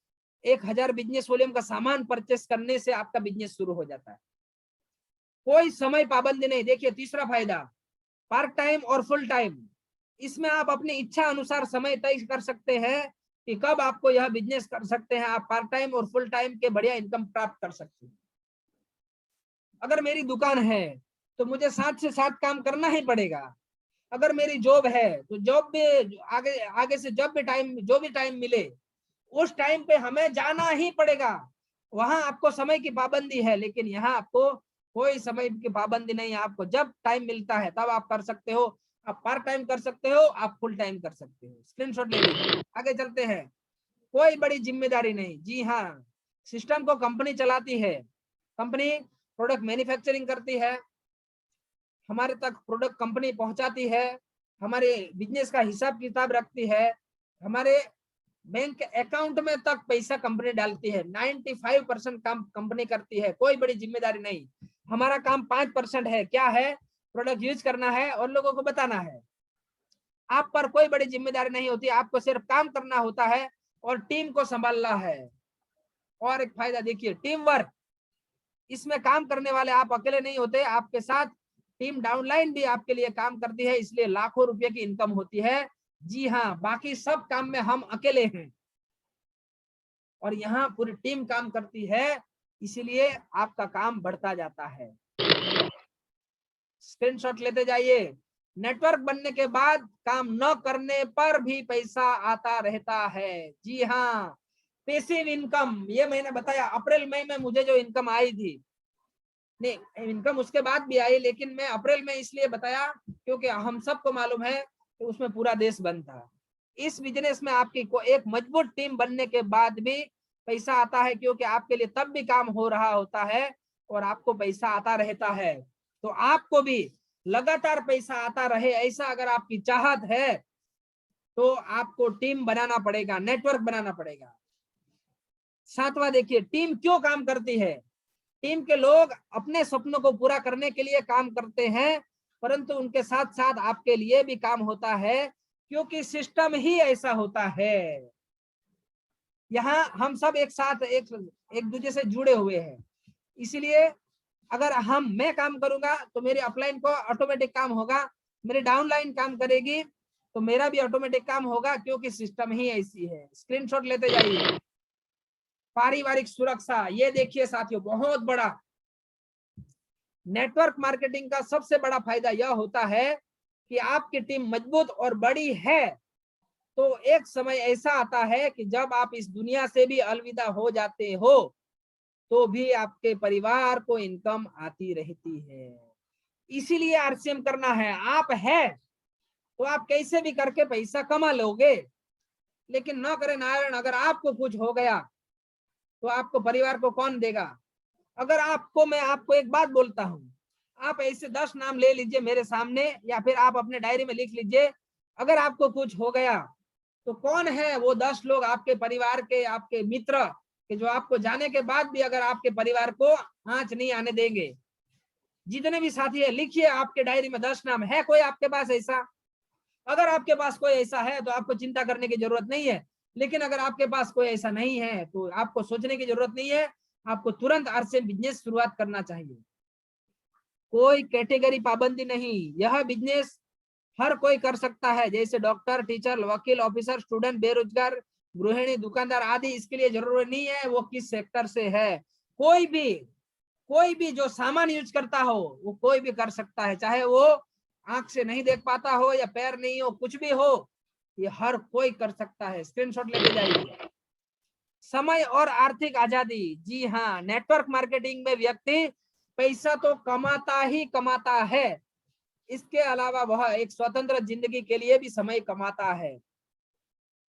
1000 बिजनेस वॉल्यूम का सामान परचेस करने से आपका बिजनेस शुरू हो जाता है। कोई समय पाबंदी नहीं। देखिए तीसरा फायदा, पार्ट टाइम और फुल टाइम। इसमें आप अपनी इच्छा अनुसार समय तय कर सकते हैं कि कब आपको यह बिजनेस कर सकते हैं। आप पार्ट टाइम और फुल टाइम के बढ़िया इनकम प्राप्त कर सकते हैं। अगर मेरी दुकान है तो मुझे 7 से 7 काम करना ही पड़ेगा। अगर मेरी जॉब है तो जॉब भी आगे आगे से जब भी टाइम, जो भी टाइम मिले उस टाइम पे हमें जाना ही पड़ेगा। वहां आपको समय की पाबंदी है, लेकिन यहाँ आपको कोई समय की पाबंदी नहीं है। आपको जब टाइम मिलता है तब आप कर सकते हो। आप पार्ट टाइम कर सकते हो, आप फुल टाइम कर सकते हो। स्क्रीनशॉट ले लीजिए। आगे चलते हैं। कोई बड़ी जिम्मेदारी नहीं। जी हाँ, सिस्टम को कंपनी चलाती है। कंपनी प्रोडक्ट मैन्युफैक्चरिंग करती है, हमारे तक प्रोडक्ट कंपनी पहुंचाती है, हमारे बिजनेस का हिसाब किताब रखती है, हमारे बैंक अकाउंट में तक पैसा कंपनी डालती है। 95% काम कंपनी करती है, कोई बड़ी जिम्मेदारी नहीं। हमारा काम 5% है, क्या है, प्रोडक्ट यूज करना है और लोगों को बताना है। आप पर कोई बड़ी जिम्मेदारी नहीं होती, आपको सिर्फ काम करना होता है और टीम को संभालना है। और एक फायदा देखिए, टीम वर्क, इसमें काम करने वाले आप अकेले नहीं होते, आपके साथ टीम डाउनलाइन भी आपके लिए काम करती है, इसलिए लाखों रुपए की इनकम होती है। जी हाँ, बाकी सब काम में हम अकेले हैं और यहाँ पूरी टीम काम करती है, इसीलिए आपका काम बढ़ता जाता है। स्क्रीनशॉट लेते जाइए। नेटवर्क बनने के बाद काम न करने पर भी पैसा आता रहता है। जी हाँ, पैसिव इनकम, ये मैंने बताया अप्रैल मई में मुझे जो इनकम आई थी, नहीं इनकम उसके बाद भी आई, लेकिन मैं अप्रैल में इसलिए बताया क्योंकि हम सबको मालूम है कि उसमें पूरा देश बंद था। इस बिजनेस में आपकी को एक मजबूत टीम बनने के बाद भी पैसा आता है, क्योंकि आपके लिए तब भी काम हो रहा होता है और आपको पैसा आता रहता है। तो आपको भी लगातार पैसा आता रहे, ऐसा अगर आपकी चाहत है तो आपको टीम बनाना पड़ेगा, नेटवर्क बनाना पड़ेगा। सातवां देखिए, टीम क्यों काम करती है। टीम के लोग अपने सपनों को पूरा करने के लिए काम करते हैं, परंतु उनके साथ साथ आपके लिए भी काम होता है, क्योंकि सिस्टम ही ऐसा होता है। यहाँ हम सब एक साथ एक दूसरे से जुड़े हुए हैं, इसलिए अगर मैं काम करूंगा तो मेरी अपलाइन को ऑटोमेटिक काम होगा, मेरी डाउनलाइन काम करेगी तो मेरा भी ऑटोमेटिक काम होगा, क्योंकि सिस्टम ही ऐसी है। स्क्रीनशॉट लेते जाइए। पारिवारिक सुरक्षा, ये देखिए साथियों, बहुत बड़ा नेटवर्क मार्केटिंग का सबसे बड़ा फायदा यह होता है कि आपकी टीम मजबूत और बड़ी है तो एक समय ऐसा आता है कि जब आप इस दुनिया से भी अलविदा हो जाते हो तो भी आपके परिवार को इनकम आती रहती है। इसीलिए आरसीएम करना है। आप है तो आप कैसे भी करके पैसा कमा लोगे, लेकिन न करे नारायण, अगर आपको कुछ हो गया तो आपको परिवार को कौन देगा। अगर मैं आपको एक बात बोलता हूं, आप ऐसे 10 नाम ले लीजिए मेरे सामने या फिर आप अपने डायरी में लिख लीजिए, अगर आपको कुछ हो गया तो कौन है वो 10 लोग आपके परिवार के, आपके मित्र के, जो आपको जाने के बाद भी अगर आपके परिवार को आंच नहीं आने देंगे। जितने भी साथी है लिखिए आपके डायरी में 10 नाम, है कोई आपके पास ऐसा। अगर आपके पास कोई ऐसा है तो आपको चिंता करने की जरूरत नहीं है, लेकिन अगर आपके पास कोई ऐसा नहीं है तो आपको सोचने की जरूरत नहीं है, आपको तुरंत आरसीएम बिजनेस शुरुआत करना चाहिए। कोई कैटेगरी पाबंदी नहीं, यह बिजनेस हर कोई कर सकता है, जैसे डॉक्टर, टीचर, वकील, ऑफिसर, स्टूडेंट, बेरोजगार, गृहिणी, दुकानदार आदि। इसके लिए जरूरी नहीं है वो किस सेक्टर से है, कोई भी जो सामान यूज करता हो वो कोई भी कर सकता है, चाहे वो आंख से नहीं देख पाता हो या पैर नहीं हो, कुछ भी हो, ये हर कोई कर सकता है। स्क्रीनशॉट लेके जाइए। समय और आर्थिक आजादी, जी हाँ, नेटवर्क मार्केटिंग में व्यक्ति पैसा तो कमाता ही कमाता है, इसके अलावा वह एक स्वतंत्र जिंदगी के लिए भी समय कमाता है।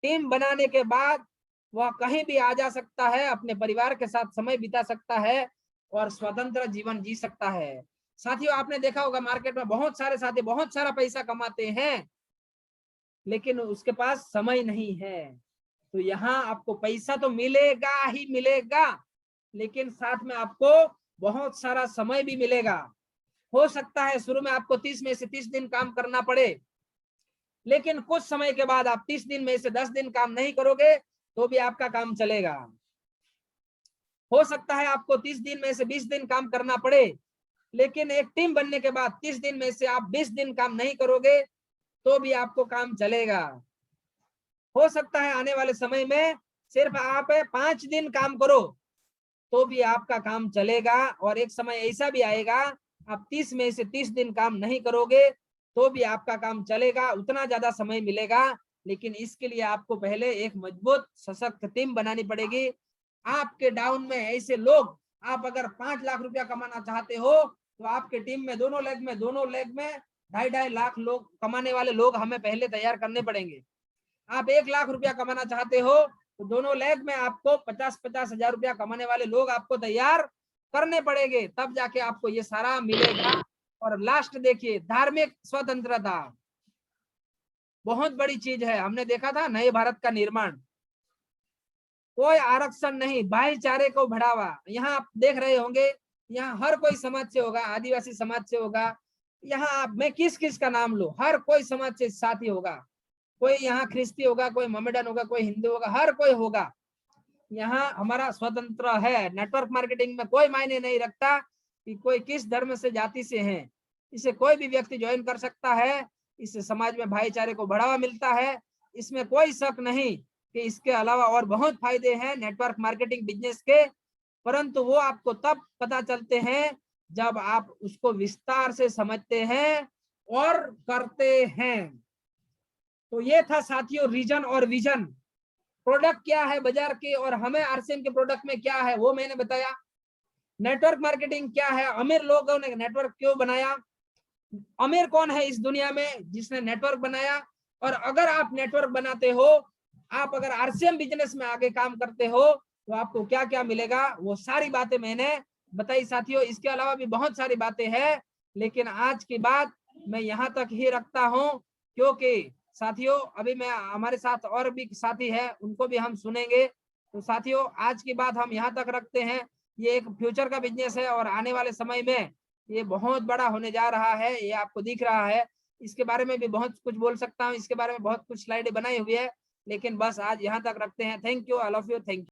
टीम बनाने के बाद वह कहीं भी आ जा सकता है, अपने परिवार के साथ समय बिता सकता है और स्वतंत्र जीवन जी सकता है। साथियों, आपने देखा होगा मार्केट में बहुत सारे साथी बहुत सारा पैसा कमाते हैं, लेकिन उसके पास समय नहीं है। तो यहाँ आपको पैसा तो मिलेगा ही मिलेगा, लेकिन साथ में आपको बहुत सारा समय भी मिलेगा। हो सकता है शुरू में आपको 30 में से 30 दिन काम करना पड़े, लेकिन कुछ समय के बाद आप 30 दिन में से 10 दिन काम नहीं करोगे तो भी आपका काम चलेगा। हो सकता है आपको 30 दिन में से 20 दिन काम करना पड़े, लेकिन एक टीम बनने के बाद 30 दिन में से आप 20 दिन काम नहीं करोगे तो भी आपको काम चलेगा। हो सकता है आने वाले समय में सिर्फ आप 5 दिन काम करो तो भी आपका काम चलेगा, और एक समय ऐसा भी आएगा आप 30 में से 30 दिन काम नहीं करोगे तो भी आपका काम चलेगा, उतना ज्यादा समय मिलेगा। लेकिन इसके लिए आपको पहले एक मजबूत सशक्त टीम बनानी पड़ेगी। आपके डाउन में ऐसे लोग, आप अगर 5 लाख रुपया कमाना चाहते हो तो आपके टीम में दोनों लेग में 2.5 लाख लोग कमाने वाले लोग हमें पहले तैयार करने पड़ेंगे। आप 1 लाख रुपया कमाना चाहते हो तो दोनों लेग में आपको 50-50 हजार रुपया कमाने वाले लोग आपको तैयार करने पड़ेंगे, तब जाके आपको ये सारा मिलेगा। और लास्ट देखिए धार्मिक स्वतंत्रता, बहुत बड़ी चीज है। हमने देखा था नए भारत का निर्माण, कोई आरक्षण नहीं, भाईचारे को बढ़ावा। यहाँ आप देख रहे होंगे, यहाँ हर कोई समाज से होगा, आदिवासी समाज से होगा, यहाँ आप मैं किस किस का नाम लूं, हर कोई समाज से साथी होगा। कोई यहाँ ख्रिस्ती होगा, कोई मोमेडन होगा, कोई हिंदू होगा, हर कोई होगा। यहाँ हमारा स्वतंत्र है। नेटवर्क मार्केटिंग में कोई मायने नहीं रखता कि कोई किस धर्म से जाति से है, इसे कोई भी व्यक्ति ज्वाइन कर सकता है। इससे समाज में भाईचारे को बढ़ावा मिलता है, इसमें कोई शक नहीं कि इसके अलावा और बहुत फायदे हैं नेटवर्क मार्केटिंग बिजनेस के, परंतु वो आपको तब पता चलते हैं जब आप उसको विस्तार से समझते हैं और करते हैं। तो ये था साथियों रीजन और विजन। प्रोडक्ट क्या है बाजार के और हमें आरसीएम के प्रोडक्ट में क्या है वो मैंने बताया। नेटवर्क मार्केटिंग क्या है, अमीर लोगों ने नेटवर्क क्यों बनाया, अमीर कौन है इस दुनिया में जिसने नेटवर्क बनाया, और अगर आप नेटवर्क बनाते हो, आप अगर आरसीएम बिजनेस में आगे काम करते हो तो आपको क्या क्या मिलेगा, वो सारी बातें मैंने बताई साथियों। इसके अलावा भी बहुत सारी बातें हैं, लेकिन आज की बात मैं यहाँ तक ही रखता हूँ, क्योंकि साथियों अभी मैं हमारे साथ और भी साथी है उनको भी हम सुनेंगे। तो साथियों आज की बात हम यहाँ तक रखते हैं। ये एक फ्यूचर का बिजनेस है और आने वाले समय में ये बहुत बड़ा होने जा रहा है, ये आपको दिख रहा है। इसके बारे में भी बहुत कुछ बोल सकता हूँ, इसके बारे में बहुत कुछ स्लाइडें बनाई हुई है, लेकिन बस आज यहाँ तक रखते हैं। Thank you, I love you, thank you.